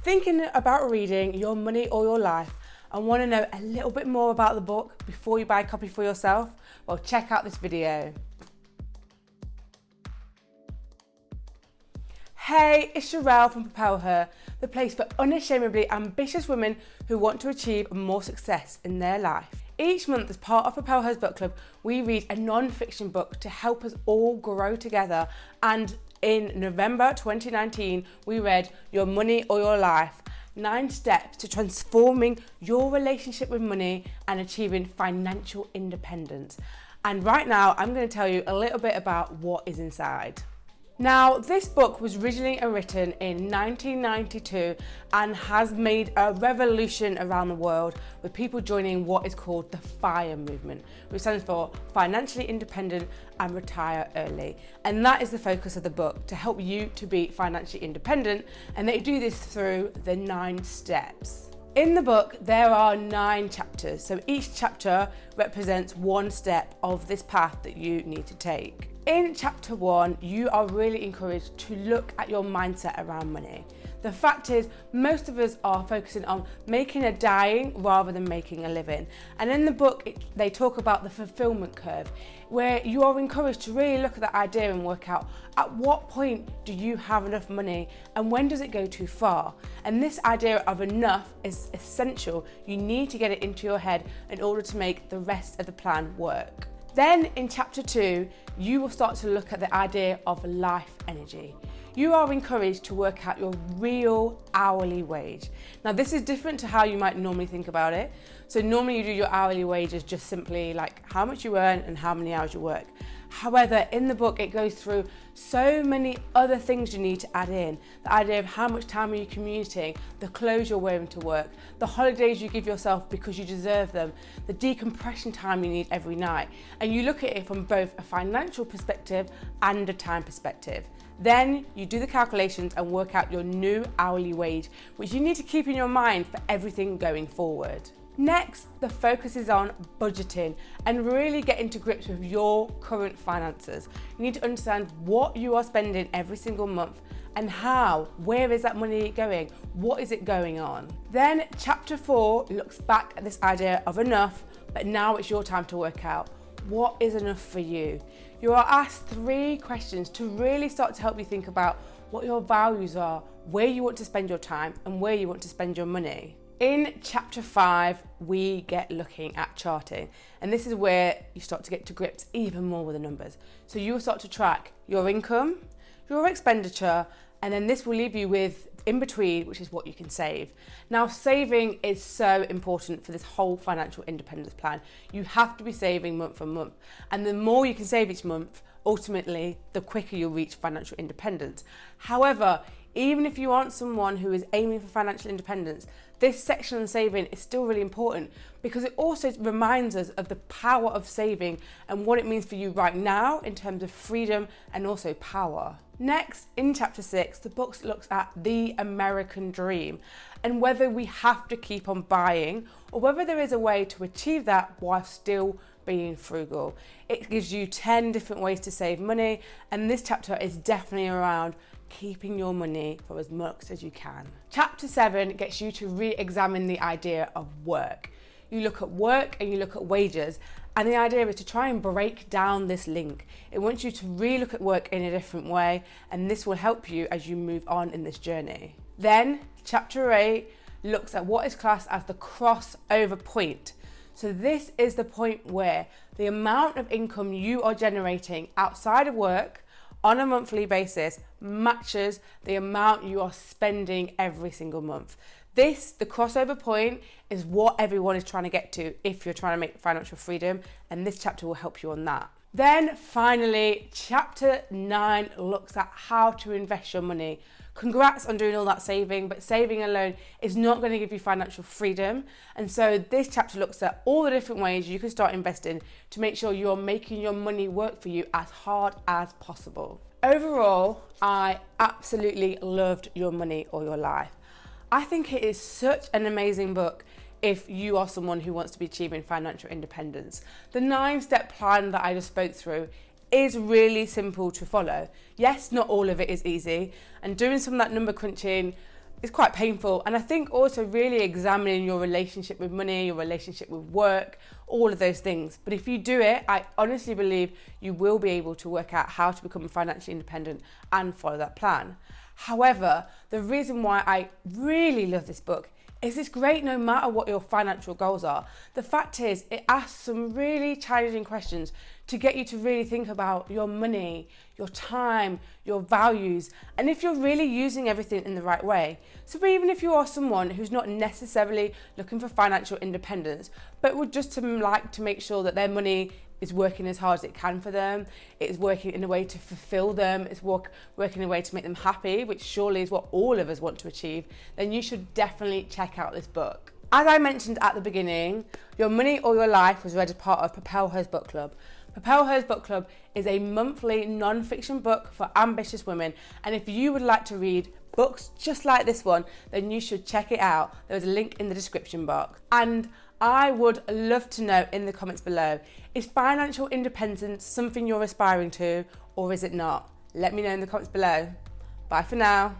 Thinking about reading Your Money or Your Life and want to know a little bit more about the book before you buy a copy for yourself? Well, check out this video. Hey, it's Charelle from PropelHer, the place for unashamedly ambitious women who want to achieve more success in their life. Each month, as part of PropelHer's book club, we read a non-fiction book to help us all grow together. And in November 2019, we read Your Money or Your Life, 9 steps to transforming your relationship with money and achieving financial independence. And right now, I'm going to tell you a little bit about what is inside. Now, this book was originally written in 1992 and has made a revolution around the world, with people joining what is called the FIRE movement, which stands for Financially Independent and Retire Early. And that is the focus of the book, to help you to be financially independent, and they do this through the 9 steps. In the book, there are 9 chapters, so each chapter represents 1 step of this path that you need to take. In chapter 1, you are really encouraged to look at your mindset around money. The fact is, most of us are focusing on making a dime rather than making a living. And in the book, they talk about the fulfillment curve, where you are encouraged to really look at that idea and work out at what point do you have enough money and when does it go too far. And this idea of enough is essential. You need to get it into your head in order to make the rest of the plan work. Then in chapter 2, you will start to look at the idea of life energy. You are encouraged to work out your real hourly wage. Now, this is different to how you might normally think about it. So normally you do your hourly wage as just simply like how much you earn and how many hours you work. However, in the book, it goes through so many other things you need to add in. The idea of how much time are you commuting, the clothes you're wearing to work, the holidays you give yourself because you deserve them, the decompression time you need every night. And you look at it from both a financial perspective and a time perspective. Then you do the calculations and work out your new hourly wage, which you need to keep in your mind for everything going forward. Next, the focus is on budgeting and really getting to grips with your current finances. You need to understand what you are spending every single month and how, where is that money going, what is it going on. Then chapter 4 looks back at this idea of enough, but now it's your time to work out what is enough for you. You are asked 3 questions to really start to help you think about what your values are, where you want to spend your time and where you want to spend your money. In chapter 5, we get looking at charting, and this is where you start to get to grips even more with the numbers. So you will start to track your income, your expenditure, and then this will leave you with in between, which is what you can save. Now, saving is so important for this whole financial independence plan. You have to be saving month on month, and the more you can save each month, ultimately, the quicker you'll reach financial independence. However, even if you aren't someone who is aiming for financial independence, this section on saving is still really important because it also reminds us of the power of saving and what it means for you right now in terms of freedom and also power. Next, in chapter 6, the book looks at the American dream and whether we have to keep on buying or whether there is a way to achieve that while still being frugal. It gives you 10 different ways to save money, and this chapter is definitely around keeping your money for as much as you can. Chapter 7 gets you to re-examine the idea of work. You look at work and you look at wages, and the idea is to try and break down this link. It wants you to re-look at work in a different way, and this will help you as you move on in this journey. Then chapter 8 looks at what is classed as the crossover point. So this is the point where the amount of income you are generating outside of work on a monthly basis matches the amount you are spending every single month. This, the crossover point, is what everyone is trying to get to if you're trying to make financial freedom, and this chapter will help you on that. Then finally, chapter 9 looks at how to invest your money. Congrats on doing all that saving, but saving alone is not going to give you financial freedom. And so this chapter looks at all the different ways you can start investing to make sure you're making your money work for you as hard as possible. Overall, I absolutely loved Your Money or Your Life. I think it is such an amazing book if you are someone who wants to be achieving financial independence. The 9-step plan that I just spoke through is really simple to follow. Yes, not all of it is easy, and doing some of that number crunching it's quite painful. And I think also really examining your relationship with money, your relationship with work, all of those things. But if you do it, I honestly believe you will be able to work out how to become financially independent and follow that plan. However, the reason why I really love this book is it's great no matter what your financial goals are. The fact is, it asks some really challenging questions to get you to really think about your money, your time, your values, and if you're really using everything in the right way. So even if you are someone who's not necessarily looking for financial independence, but would just like to make sure that their money is working as hard as it can for them, it's working in a way to fulfill them, it's working in a way to make them happy, which surely is what all of us want to achieve, then you should definitely check out this book. As I mentioned at the beginning, Your Money or Your Life was read as part of PropelHer's book club. PropelHer's book club is a monthly non-fiction book for ambitious women, and if you would like to read books just like this one, then you should check it out. There's a link in the description box. And I would love to know in the comments below, is financial independence something you're aspiring to, or is it not? Let me know in the comments below. Bye for now.